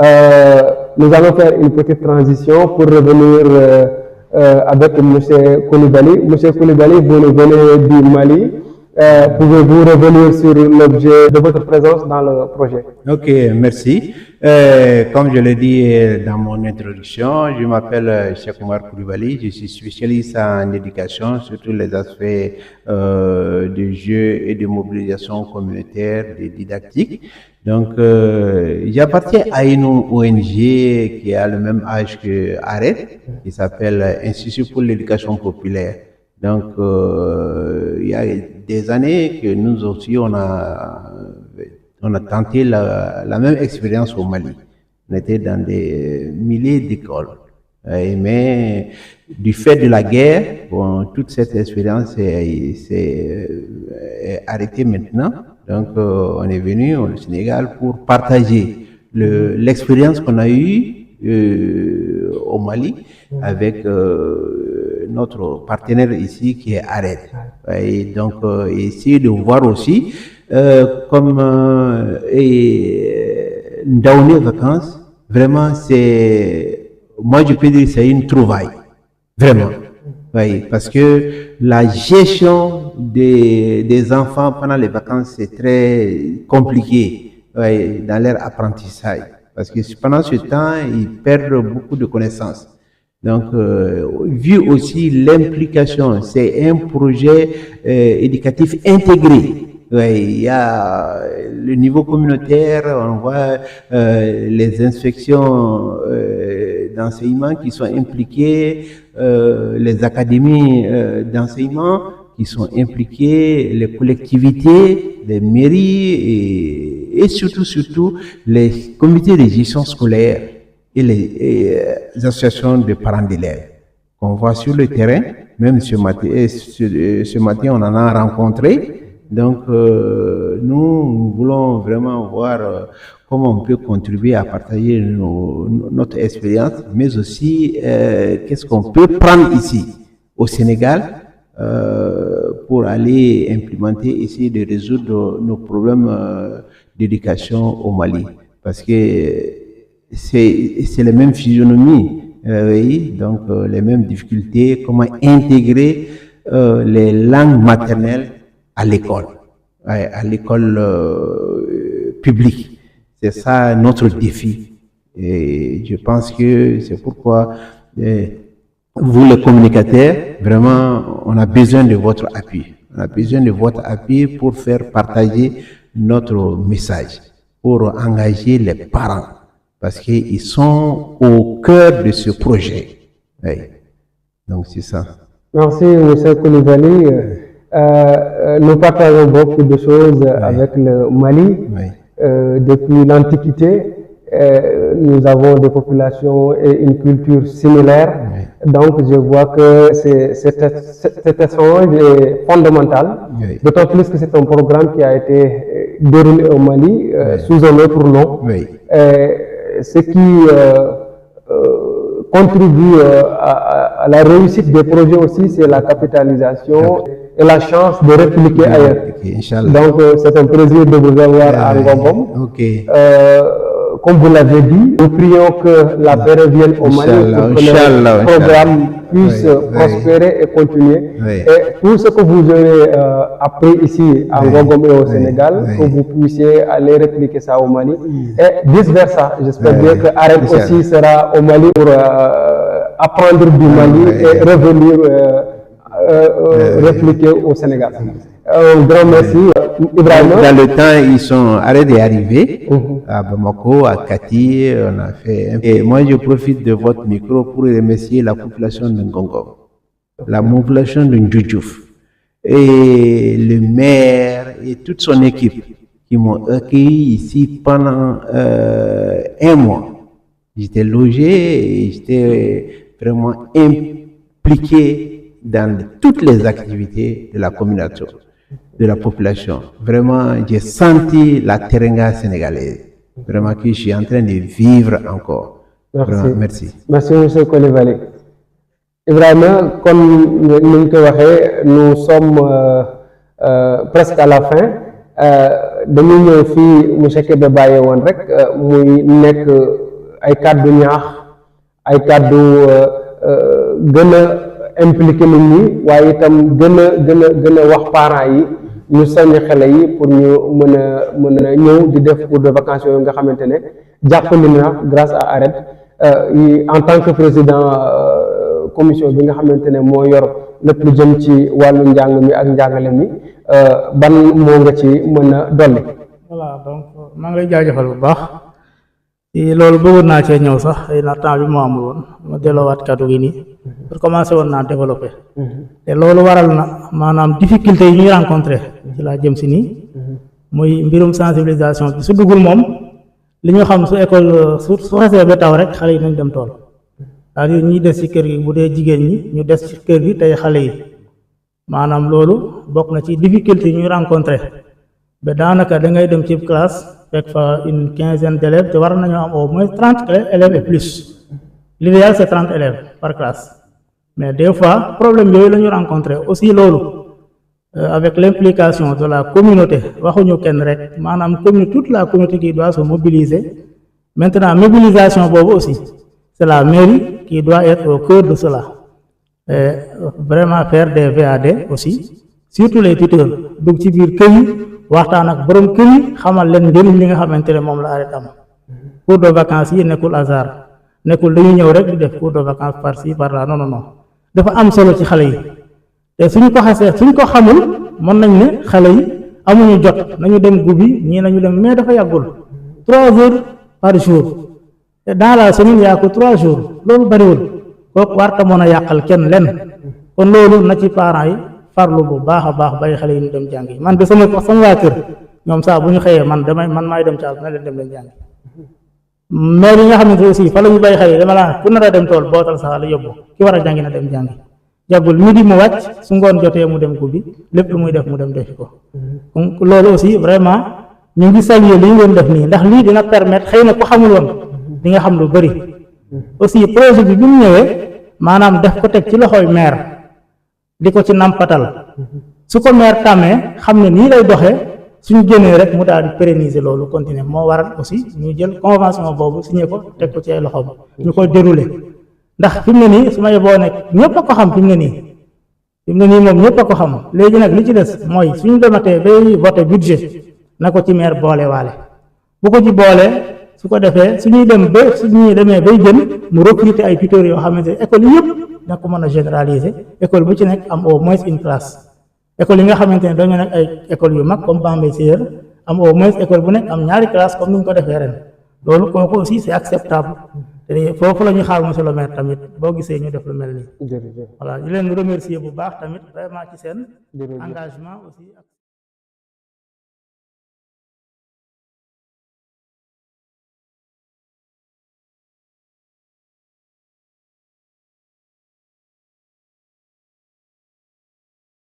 Nous allons faire une petite transition pour revenir avec M. Koulibaly. M. Koulibaly, vous nous venez du Mali. Pouvez-vous revenir sur l'objet de votre présence dans le projet? Ok, merci. Comme je l'ai dit dans mon introduction, je m'appelle Cheikh Oumar Koulibaly, je suis spécialiste en éducation sur tous les aspects de jeux et de mobilisation communautaire, de didactique. Donc, j'appartiens à une ONG qui a le même âge que ARED, qui s'appelle Institut pour l'éducation populaire. Donc, il y a des années que nous aussi, on a tenté la même expérience au Mali. On était dans des milliers d'écoles. Mais du fait de la guerre, bon, toute cette expérience est arrêtée maintenant. Donc, on est venu au Sénégal pour partager l'expérience qu'on a eue au Mali avec notre partenaire ici qui est ARED. Et donc, essayer de voir aussi comme dans les vacances, vraiment, moi je peux dire c'est une trouvaille, vraiment. Oui, parce que la gestion des enfants pendant les vacances, c'est très compliqué dans leur apprentissage. Parce que pendant ce temps, ils perdent beaucoup de connaissances. Donc, vu aussi l'implication, c'est un projet éducatif intégré. Il y a le niveau communautaire, on voit les inspections d'enseignement qui sont impliquées, les académies d'enseignement qui sont impliquées, les collectivités, les mairies et surtout les comités de gestion scolaire et les associations de parents d'élèves qu'on voit sur le terrain. Même ce matin, on en a rencontré. Donc, nous voulons vraiment voir comment on peut contribuer à partager notre expérience, mais aussi qu'est-ce qu'on peut prendre ici au Sénégal pour aller implémenter, essayer de résoudre nos problèmes d'éducation au Mali. Parce que c'est les mêmes physionomies, oui, donc les mêmes difficultés, comment intégrer les langues maternelles à l'école publique. C'est ça notre défi. Et je pense que c'est pourquoi vous, les communicateurs, vraiment, on a besoin de votre appui. On a besoin de votre appui pour faire partager notre message, pour engager les parents, parce qu'ils sont au cœur de ce projet. Oui. Donc, c'est ça. Merci, M. Koulibaly. Nous partageons beaucoup de choses avec le Mali. Depuis l'Antiquité, nous avons des populations et une culture similaire. Donc, je vois que cet échange est fondamental. D'autant plus que c'est un programme qui a été déroulé au Mali sous un autre nom. Ce qui contribue à la réussite des projets aussi, c'est la capitalisation et la chance de répliquer ailleurs. Donc, c'est un plaisir de vous avoir à Ngongom. Comme vous l'avez dit, nous prions que la paix revienne au Mali pour que le programme puisse prospérer et continuer. Et tout ce que vous avez appris ici à Ngongom et au Sénégal, que vous puissiez aller répliquer ça au Mali. Et vice-versa, j'espère bien que ARED aussi sera au Mali pour apprendre du Mali et revenir répliquer au Sénégal. Un grand merci. Ibrahima. Dans le temps, ils sont arrêtés d'arriver à Bamako, à Kati, on a fait. Et moi, je profite de votre micro pour remercier la population de Ngongom, la population de Ndjoudjouf, et le maire et toute son équipe qui m'ont accueilli ici pendant un mois. J'étais logé et j'étais vraiment impliqué dans toutes les activités de la communauté, de la population. Vraiment, j'ai senti la terenga sénégalaise. Vraiment que je suis en train de vivre encore. Merci. Vraiment, merci. Merci, M. Koulibaly. Ibrahima, comme nous nous sommes presque à la fin. Dañu ñëw fii monsieur Kébé bàyyi woon rek muy nekk ay kàddu ñaax ay kàddu gën a impliqué nit ñi waaye itam gën a wax parents yi ñu soññ xale yi pour ñu mën a ñëw di def cours de vacances yooyu nga xamante ne jàppandi na grâce à ARED en tant que président commission bi nga xamante ne moo yor lépp lu jëm ci wàllu njàng mi ak njàngale mi ban moo nga ci mën a dolli. voilà donc maa ngi lay jaajëfal bu baax ci loolu bëggoon naa cee ñëw sax xëy na temps bi moo amul woon ma delloowaat kàddu gi nii pour commencer woon naa développer te loolu waral na maanaam difficulté yi ñuy rencontrer ci laa jëm si nii muy mbirum sensibilisation bi su duggul moom li ñu xam su école su xasee ba taw rek xale yi nañ dem tool c'est-à-dire ñi des ci kër gi bu dee jigéen ñi ñu des ci kër gi tey xale yi maanaam loolu bokk na ci difficulté yi ñuy rencontrer ba daanaka da ngay dem ci classe fekk fa une quinzaine d'élèves te war nañoo am au moins 30 élèves et plus l'idéal c'est 30 élèves par classe mais des fois problème yooyu la ñu rencontrer aussi loolu avec l'implication de la communauté waxuñu kenn rek maanaam toute la communauté qui doit se mobiliser maintenant mobilisation boobu aussi c'est la mairie qui doit être au cœur de cela et vraiment faire des VAD aussi surtout les tuteurs dugg ci biir kër yi waxtaan ak borom kër yi xamal leen njëriñ li nga xamante ne moom la ARED am cours de vacances yi nekkul hasard nekkul dañu ñëw rek di def cours de vacances par ci par là non non non dafa am solo ci xale yi te suñ ko xasee suñ ko xamul mën nañ ne xale yi amuñu jot nañu dem gubbi ñii nañu dem mais dafa yàggul 3 heures par jour te dans la semaine yaa ko 3 jours loolu bariwul kooku warta mën a yàqal kenn lenn kon loolu na ci parents yi farlu bu baax a baax bàyyi xale yi ñu dem jàngi man de sama waa kër ñoom saa bu ñu xëyee man maay dem caal na leen dem leen jàngi mais yi nga xamante aussi fa la ñu bàyyi xale yi dama laa ku nar a dem tool bootal sa xale yóbbu ki war a jàngi na dem jàngi jàggul midi mu wàcc su ngoon jotee mu dem gubbi lépp lu muy def mu dem defi ko donc loolu aussi vraiment ñu ngi saluer li ngeen def nii ndax lii dina permettre xëy na ku xamul woon di nga xam lu bëri aussi projet bi mu ñëwee maanaam def ko teg ci loxoy maire di ko ci nampatal su ko maire tàmmee xam ne nii lay doxee suñu génnee rek mu daal di pérenniser loolu continuer moo waral aussi ñu jël convention boobu signé ko teg ko ci ay loxoom ñu koy dérouler ndax fi mu ne nii su ma yeboo nekk ñëpp a ko xam fi mu ne nii moom ñëpp a ko xam léegi nag li ci des mooy suñu dematee bay voter budget na ko ci maire boole waale bu ko ci boolee su ko defee suñuy demee bay jën mu recruter ay tuteurs yoo xamante ne école yëpp na ko mën a généraliser école bu ci nekk am au moins une classe école yi nga xamante ne dañu nekk ay école yu mag comme Bambey Seyeur am au moins école bu nekk am ñaari classe comme ni ñu ko defee ren loolu kooku aussi c'est acceptable te foofu la ñu xaar monsieur le maire tamit boo gisee ñu def lu mel nii. voilà di leen remercier bu baax tamit vraiment ci seen engagement aussi.